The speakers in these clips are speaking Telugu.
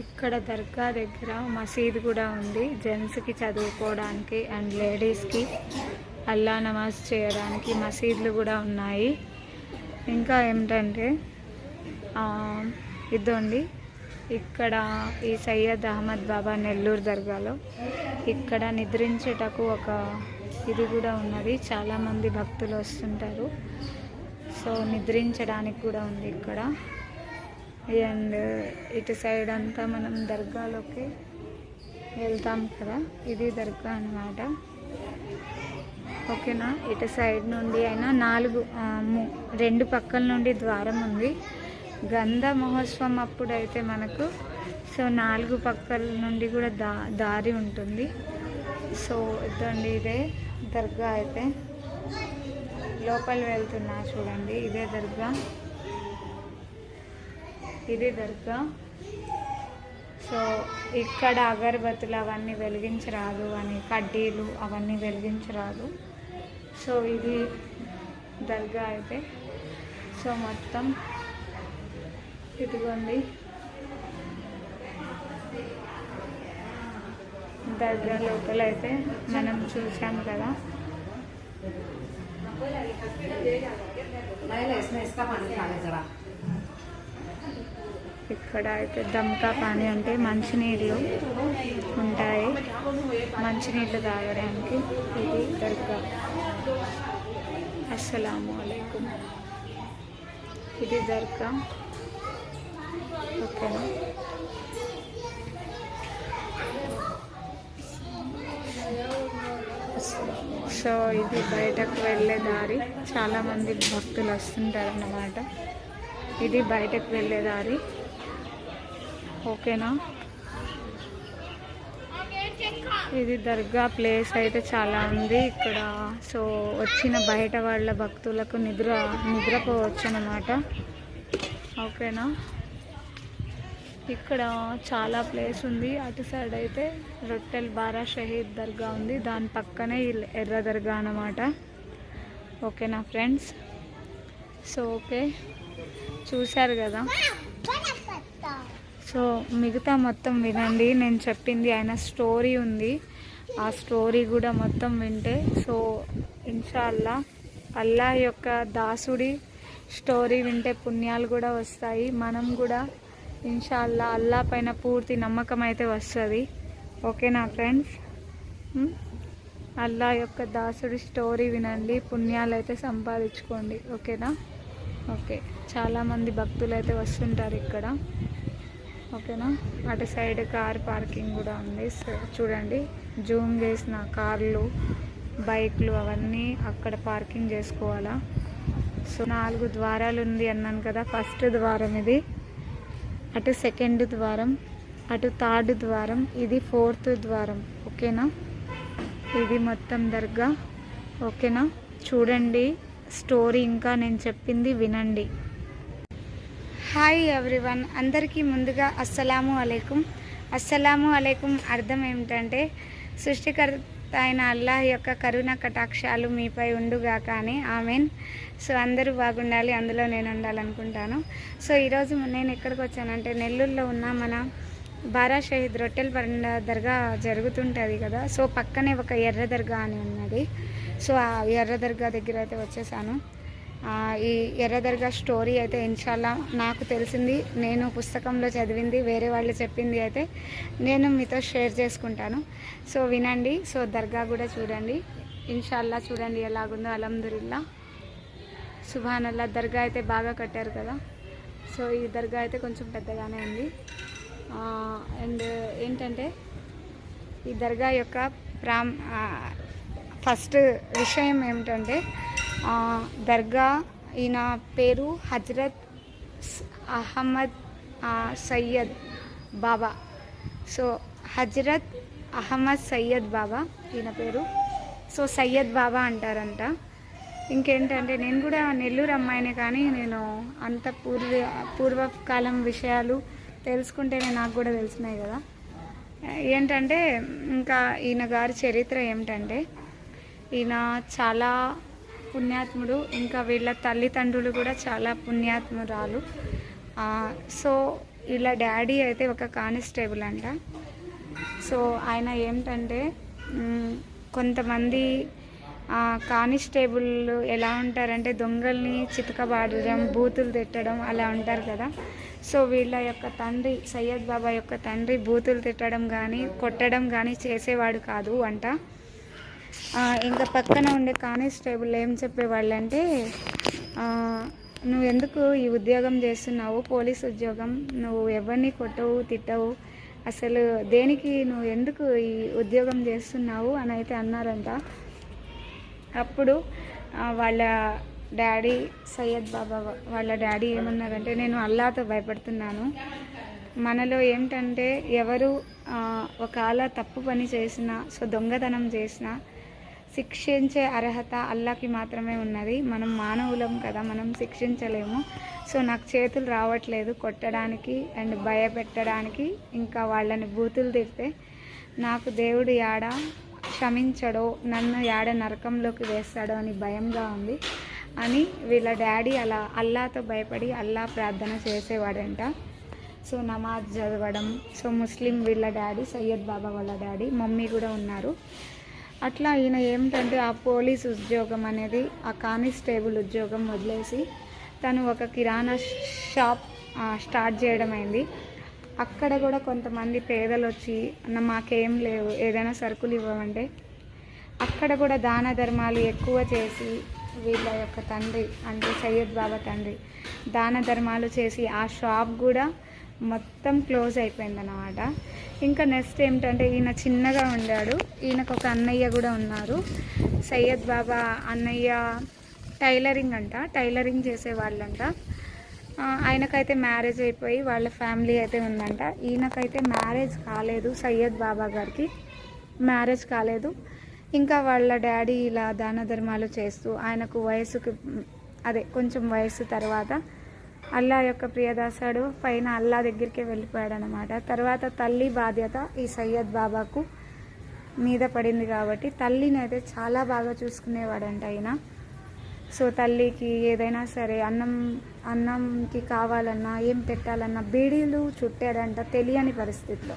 ఇక్కడ దర్గా దగ్గర మసీద్ కూడా ఉంది. జెంట్స్కి చదువుకోవడానికి అండ్ లేడీస్కి అల్లా నమాజ్ చేయడానికి మసీదులు కూడా ఉన్నాయి. ఇంకా ఏమిటంటే ఇదండి, ఇక్కడ ఈ సయ్యద్ అహ్మద్ బాబా నెల్లూరు దర్గాలో ఇక్కడ నిద్రించేటకు ఒక ఇది కూడా ఉన్నది. చాలామంది భక్తులు వస్తుంటారు. సో నిద్రించడానికి కూడా ఉంది ఇక్కడ. అండ్ ఇటు సైడ్ అంతా మనం దర్గాలోకి వెళ్తాం కదా, ఇది దర్గా అన్నమాట. ఓకేనా, ఇటు సైడ్ నుండి అయినా రెండు పక్కల నుండి ద్వారం ఉంది. గంధ మహోత్సవం అప్పుడైతే మనకు 4 పక్కల నుండి కూడా దారి ఉంటుంది. సో ఇదండి, ఇదే దర్గా. అయితే లోపల వెళ్తున్నా చూడండి, ఇదే దర్గా, ఇది దర్గా. సో ఇక్కడ అగరబత్తులు అవన్నీ వెలిగించరాదు అని, కడ్డీలు అవన్నీ వెలిగించరాదు. సో ఇది దర్గా అయితే. సో మొత్తం ఇదిగోండి దర్గా లోపల అయితే మనం చూసాం కదా. ఇక్కడ అయితే దమ్కా పానీ అంటే మంచినీళ్ళు ఉంటాయి, మంచినీళ్ళు తాగడానికి. ఇది దర్గా. అస్సలాము అలైకుం. ఇది దర్గా. ఓకేనా, సో ఇది బయటకు వెళ్ళే దారి. చాలామంది భక్తులు వస్తుంటారు అన్నమాట. ఇది బయటకు వెళ్ళే దారి. ఓకేనా, ఇది దర్గా ప్లేస్ అయితే చాలా ఉంది ఇక్కడ. సో వచ్చిన బయట వాళ్ళ భక్తులకు నిద్రపోవచ్చు అన్నమాట. ఓకేనా, ఇక్కడ చాలా ప్లేస్ ఉంది. అటు సైడ్ అయితే రొట్టెల్ బారా షహీద్ దర్గా ఉంది, దాని పక్కనే ఎర్ర దర్గా అన్నమాట. ఓకేనా ఫ్రెండ్స్. సో ఓకే, చూశారు కదా. సో మిగతా మొత్తం వినండి, నేను చెప్పింది. ఆయన స్టోరీ ఉంది, ఆ స్టోరీ కూడా మొత్తం వింటే సో ఇన్షాల్లా అల్లా యొక్క దాసుడి స్టోరీ వింటే పుణ్యాలు కూడా వస్తాయి. మనం కూడా ఇన్షాల్లా అల్లా పైన పూర్తి నమ్మకం అయితే వస్తుంది. ఓకేనా ఫ్రెండ్స్. అల్లా యొక్క దాసుడి స్టోరీ వినండి, పుణ్యాలు అయితే సంపాదించుకోండి. ఓకేనా. ఓకే, చాలామంది భక్తులు అయితే వస్తుంటారు ఇక్కడ. ఓకేనా, అటు సైడ్ కార్ పార్కింగ్ కూడా ఉంది. చూడండి, జూమ్ చేసిన కార్లు, బైక్లు అవన్నీ అక్కడ పార్కింగ్ చేసుకోవాలా. సో 4 ద్వారాలు ఉంది అన్నాను కదా. ఫస్ట్ ద్వారం ఇది, అటు సెకండ్ ద్వారం, అటు థర్డ్ ద్వారం, ఇది 4th ద్వారం. ఓకేనా, ఇది మొత్తం దర్గా. ఓకేనా, చూడండి స్టోరీ, ఇంకా నేను చెప్పింది వినండి. హాయ్ ఎవ్రీవన్, అందరికీ ముందుగా అస్సలాము అలైకుం. అస్సలాము అలైకుం అర్థం ఏమిటంటే, సృష్టికర్త అయిన అల్లాహ్ యొక్క కరుణ కటాక్షాలు మీపై ఉండుగా కానీ ఆమెన్. సో అందరూ బాగుండాలి, అందులో నేను ఉండాలనుకుంటాను. సో ఈరోజు నేను ఎక్కడికి వచ్చానంటే, నెల్లూరులో ఉన్న మన బారా షహీద్ రొట్టెల్ బండ దర్గా జరుగుతుంటుంది కదా. సో పక్కనే ఒక ఎర్ర దర్గా అని ఉన్నది. సో ఆ ఎర్ర దర్గా దగ్గర అయితే వచ్చేసాను. ఈ ఎర్ర దర్గా స్టోరీ అయితే ఇన్షాల్లా నాకు తెలిసింది, నేను పుస్తకంలో చదివింది, వేరే వాళ్ళు చెప్పింది అయితే నేను మీతో షేర్ చేసుకుంటాను. సో వినండి. సో దర్గా కూడా చూడండి ఇన్షాల్లా. చూడండి ఎలాగుందో. అల్హమ్దులిల్లా, సుబ్హానల్లా. దర్గా అయితే బాగా కట్టారు కదా. సో ఈ దర్గా అయితే కొంచెం పెద్దగానే ఉంది. అండ్ ఏంటంటే, ఈ దర్గా యొక్క ఫస్ట్ విషయం ఏమిటంటే, దర్గా ఈయన పేరు హజరత్ అహ్మద్ సయ్యద్ బాబా. సో హజరత్ అహ్మద్ సయ్యద్ బాబా ఈయన పేరు. సో సయ్యద్ బాబా అంటారంట. ఇంకేంటంటే, నేను కూడా నెల్లూరు అమ్మాయినే, కానీ నేను అంత పూర్వకాలం విషయాలు తెలుసుకుంటేనే నాకు కూడా తెలిసినాయి కదా. ఏంటంటే, ఇంకా ఈయన గారి చరిత్ర ఏమిటంటే, ఈయన చాలా పుణ్యాత్ముడు. ఇంకా వీళ్ళ తల్లిదండ్రులు కూడా చాలా పుణ్యాత్మురాలు. సో ఇలా డాడీ అయితే ఒక కానిస్టేబుల్ అంట. సో ఆయన ఏంటంటే కొంతమంది కానిస్టేబుల్ ఎలా ఉంటారంటే దొంగల్ని చితకబాడడం, బూతులు తిట్టడం అలా ఉంటారు కదా. సో వీళ్ళ యొక్క తండ్రి సయ్యద్ బాబా యొక్క తండ్రి బూతులు తిట్టడం కానీ కొట్టడం కానీ చేసేవాడు కాదు అంట. ఇంకా పక్కన ఉండే కానిస్టేబుల్ ఏం చెప్పేవాళ్ళంటే, నువ్వు ఎందుకు ఈ ఉద్యోగం చేస్తున్నావు, పోలీస్ ఉద్యోగం, నువ్వు ఎవరిని కొట్టవు తిట్టవు, అసలు దేనికి నువ్వు ఎందుకు ఈ ఉద్యోగం చేస్తున్నావు అని అయితే అన్నారంట. అప్పుడు వాళ్ళ డాడీ సయ్యద్ బాబా వాళ్ళ డాడీ ఏమన్నారంటే, నేను అల్లాతో భయపడుతున్నాను. మనలో ఏమిటంటే ఎవరు ఒకవేళ తప్పు పని చేసినా, సో దొంగతనం చేసినా శిక్షించే అర్హత అల్లాకి మాత్రమే ఉన్నది. మనం మానవులం కదా, మనం శిక్షించలేము. సో నాకు చేతులు రావట్లేదు కొట్టడానికి అండ్ భయపెట్టడానికి. ఇంకా వాళ్ళని బూతులు తిడితే నాకు దేవుడు యాడ క్షమించడో, నన్ను యాడ నరకంలోకి వేస్తాడో అని భయంగా ఉంది అని వీళ్ళ డాడీ అలా అల్లాతో భయపడి అల్లా ప్రార్థన చేసేవాడంట. సో నమాజ్ చదవడం. సో ముస్లిం వీళ్ళ డాడీ సయ్యద్ బాబా వాళ్ళ డాడీ, మమ్మీ కూడా ఉన్నారు. అట్లా ఈయన ఏమిటంటే ఆ పోలీస్ ఉద్యోగం అనేది, ఆ కానిస్టేబుల్ ఉద్యోగం వదిలేసి తను ఒక కిరాణా షాప్ స్టార్ట్ చేయడం అయింది. అక్కడ కూడా కొంతమంది పేదలు వచ్చి మాకేం లేవు ఏదైనా సరుకులు ఇవ్వమంటే అక్కడ కూడా దాన ధర్మాలు ఎక్కువ చేసి వీళ్ళ యొక్క తండ్రి అంటే సయ్యద్ బాబా తండ్రి దాన ధర్మాలు చేసి ఆ షాప్ కూడా మొత్తం క్లోజ్ అయిపోయిందన్నమాట. ఇంకా నెక్స్ట్ ఏమిటంటే ఈయన చిన్నగా ఉండాడు, ఈయనకు ఒక అన్నయ్య కూడా ఉన్నారు. సయ్యద్ బాబా అన్నయ్య టైలరింగ్ అంట, టైలరింగ్ చేసేవాళ్ళంట. ఆయనకైతే మ్యారేజ్ అయిపోయి వాళ్ళ ఫ్యామిలీ అయితే ఉందంట. ఈయనకైతే మ్యారేజ్ కాలేదు, సయ్యద్ బాబా గారికి మ్యారేజ్ కాలేదు. ఇంకా వాళ్ళ డాడీ ఇలా దాన ధర్మాలు చేస్తూ ఆయనకు వయసుకి కొంచెం వయసు తర్వాత అల్లా యొక్క ప్రియదాసుడు పైన అల్లా దగ్గరికి వెళ్ళిపోయాడు అనమాట. తర్వాత తల్లి బాధ్యత ఈ సయ్యద్ బాబాకు మీద పడింది కాబట్టి తల్లిని అయితే చాలా బాగా చూసుకునేవాడంట ఆయన. సో తల్లికి ఏదైనా సరే అన్నంకి కావాలన్నా ఏం పెట్టాలన్నా బీడీలు చుట్టాడంట తెలియని పరిస్థితిలో.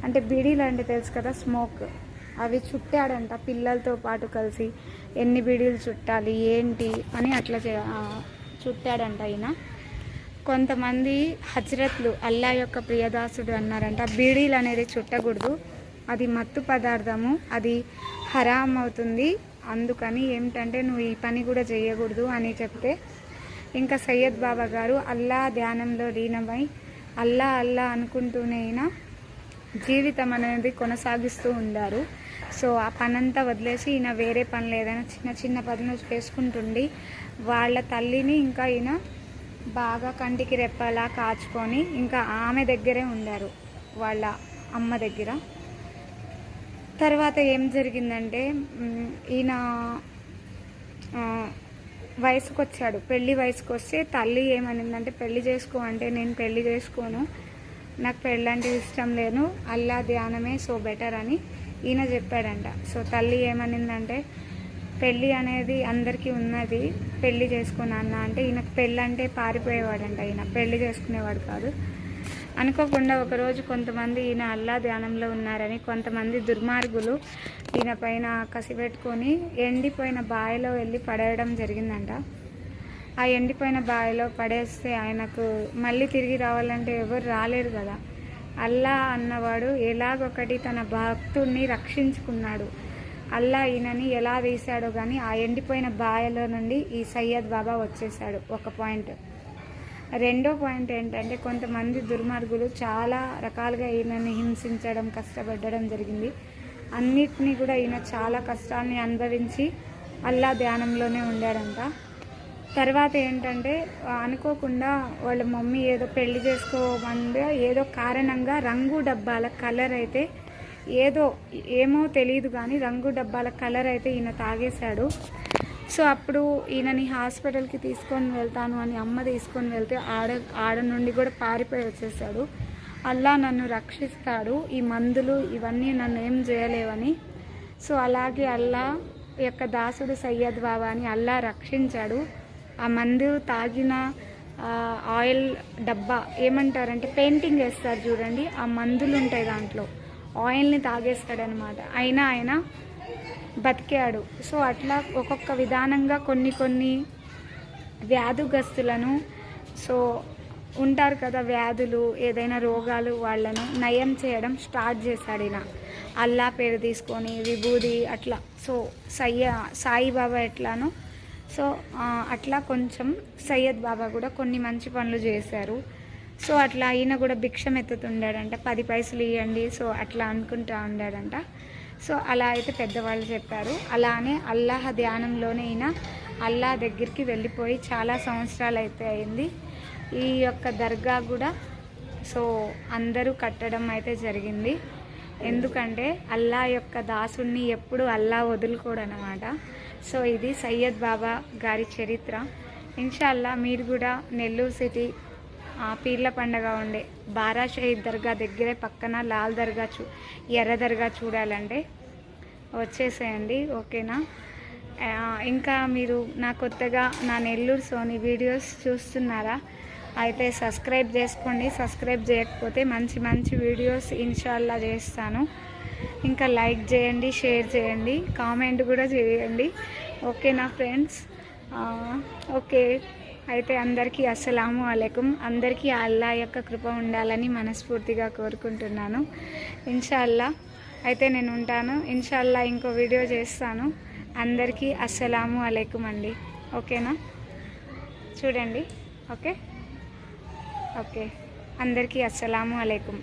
అంటే బీడీలు అంటే తెలుసు కదా, స్మోక్, అవి చుట్టాడంట పిల్లలతో పాటు కలిసి. ఎన్ని బీడీలు చుట్టాలి ఏంటి అని అట్లా చుట్టాడంట ఆయన. కొంతమంది హజ్రత్లు అల్లా యొక్క ప్రియదాసుడు అన్నారంట, బీడీలు అనేది చుట్టకూడదు, అది మత్తు పదార్థము, అది హరాం అవుతుంది, అందుకని ఏమిటంటే నువ్వు ఈ పని కూడా చేయకూడదు అని చెప్తే ఇంకా సయ్యద్ బాబా గారు అల్లా ధ్యానంలో లీనమై అల్లా అల్లా అనుకుంటూనే అయినా జీవితం అనేది కొనసాగిస్తూ ఉండారు. సో ఆ పనంతా వదిలేసి ఈయన వేరే పనులు ఏదైనా చిన్న చిన్న పనులు చేసుకుంటుండి వాళ్ళ తల్లిని ఇంకా ఈయన బాగా కంటికి రెప్పలా కాచుకొని ఇంకా ఆమె దగ్గరే ఉండారు, వాళ్ళ అమ్మ దగ్గర. తర్వాత ఏం జరిగిందంటే ఈయన వయసుకు వచ్చాడు, పెళ్ళి వయసుకు వస్తే తల్లి ఏమనిందంటే పెళ్ళి చేసుకో అంటే నేను పెళ్ళి చేసుకోను, నాకు పెళ్ళంటే ఇష్టం లేదు, అల్లా ధ్యానమే సో బెటర్ అని ఈయన చెప్పాడంట. సో తల్లి ఏమనిందంటే పెళ్ళి అనేది అందరికీ ఉన్నది, పెళ్ళి చేసుకున్నాన్న అంటే ఈయనకు పెళ్ళంటే పారిపోయేవాడంట, ఈయన పెళ్ళి చేసుకునేవాడు కాదు. అనుకోకుండా ఒకరోజు కొంతమంది ఈయన అల్లా ధ్యానంలో ఉన్నారని కొంతమంది దుర్మార్గులు ఈయన పైన కసిపెట్టుకొని ఎండిపోయిన బావిలో వెళ్ళి పడేయడం జరిగిందంట. ఆ ఎండిపోయిన బావిలో పడేస్తే ఆయనకు మళ్ళీ తిరిగి రావాలంటే ఎవరు రాలేరు కదా. అల్లా అన్నవాడు ఎలాగొకటి తన భక్తుడిని రక్షించుకున్నాడు. అల్లా ఈయనని ఎలా తీశాడో కానీ ఆ ఎండిపోయిన బావిలో నుండి ఈ సయ్యద్ బాబా వచ్చేసాడు. ఒక పాయింట్. రెండో పాయింట్ ఏంటంటే కొంతమంది దుర్మార్గులు చాలా రకాలుగా ఈయనని హింసించడం, కష్టపడడం జరిగింది. అన్నిటినీ కూడా ఈయన చాలా కష్టాన్ని అనుభవించి అల్లా ధ్యానంలోనే ఉండాడంట. తర్వాత ఏంటంటే అనుకోకుండా వాళ్ళ మమ్మీ ఏదో పెళ్లి చేసుకోమంటే ఏదో కారణంగా రంగు డబ్బాల కలర్ అయితే ఏమో తెలియదు కానీ రంగు డబ్బాల కలర్ అయితే ఈయన తాగేశాడు. సో అప్పుడు ఈయనని హాస్పిటల్కి తీసుకొని వెళ్తాను అని అమ్మ తీసుకొని వెళ్తే ఆడ నుండి కూడా పారిపోయి వచ్చేసాడు. అల్లా నన్ను రక్షిస్తాడు, ఈ మందులు ఇవన్నీ నన్ను ఏం చేయలేవని. సో అలాగే అల్లా యొక్క దాసుడు సయ్యద్ బాబాని అల్లా రక్షించాడు. ఆ మందు తాగిన ఆయిల్ డబ్బా ఏమంటారంటే పెయింటింగ్ వేస్తారు చూడండి, ఆ మందులు ఉంటాయి దాంట్లో, ఆయిల్ని తాగేస్తాడనమాట. అయినా ఆయన బతికాడు. సో అట్లా ఒక్కొక్క విధానంగా కొన్ని వ్యాధిగ్రస్తులను, సో ఉంటారు కదా వ్యాధులు, ఏదైనా రోగాలు, వాళ్ళను నయం చేయడం స్టార్ట్ చేశాడు ఈయన. అల్లా పేరు తీసుకొని విభూది అట్లా. సో సాయిబాబా ఎట్లానో, సో అట్లా కొంచెం సయ్యద్ బాబా కూడా కొన్ని మంచి పనులు చేశారు. సో అట్లా ఈయన కూడా భిక్షం ఎత్తుతుండాడంట, 10 పైసలు ఇవ్వండి, సో అట్లా అనుకుంటా ఉండాడంట. సో అలా అయితే పెద్దవాళ్ళు చెప్పారు. అలానే అల్లాహ్ ధ్యానంలోనే ఈయన అల్లా దగ్గరికి వెళ్ళిపోయి చాలా సంవత్సరాలు అయితే అయింది. ఈ యొక్క దర్గా కూడా సో అందరూ కట్టడం అయితే జరిగింది. ఎందుకంటే అల్లా యొక్క దాసుణ్ణి ఎప్పుడు అల్లా వదులుకోడనమాట. సో ఇది సయ్యద్ బాబా గారి చరిత్ర. ఇన్షాల్లా మీరు కూడా నెల్లూరు సిటీ పీర్ల పండగ ఉండే బారా షహీద్ దర్గా దగ్గరే పక్కన లాల్ దర్గా ఎర్ర దర్గా చూడాలంటే వచ్చేసేయండి, ఓకేనా. ఇంకా మీరు నా కొత్తగా నా నెల్లూరు సోనీ వీడియోస్ చూస్తున్నారా అయితే సబ్స్క్రైబ్ చేసుకోండి. సబ్స్క్రైబ్ చేయకపోతే మంచి మంచి వీడియోస్ ఇన్షాల్లా చేస్తాను. ఇంకా లైక్ చేయండి, షేర్ చేయండి, కామెంట్ కూడా చేయండి, ఓకేనా ఫ్రెండ్స్. ఓకే అయితే అందరికీ అస్సలాము అలైకుం. అందరికీ అల్లా యొక్క కృప ఉండాలని మనస్ఫూర్తిగా కోరుకుంటున్నాను. ఇన్షాల్లా అయితే నేను ఉంటాను. ఇన్షాల్లా ఇంకో వీడియో చేస్తాను. అందరికీ అస్సలాము అలైకుం అండి, ఓకేనా. చూడండి, ఓకే ఓకే అందరికీ అస్సలాము అలైకుం.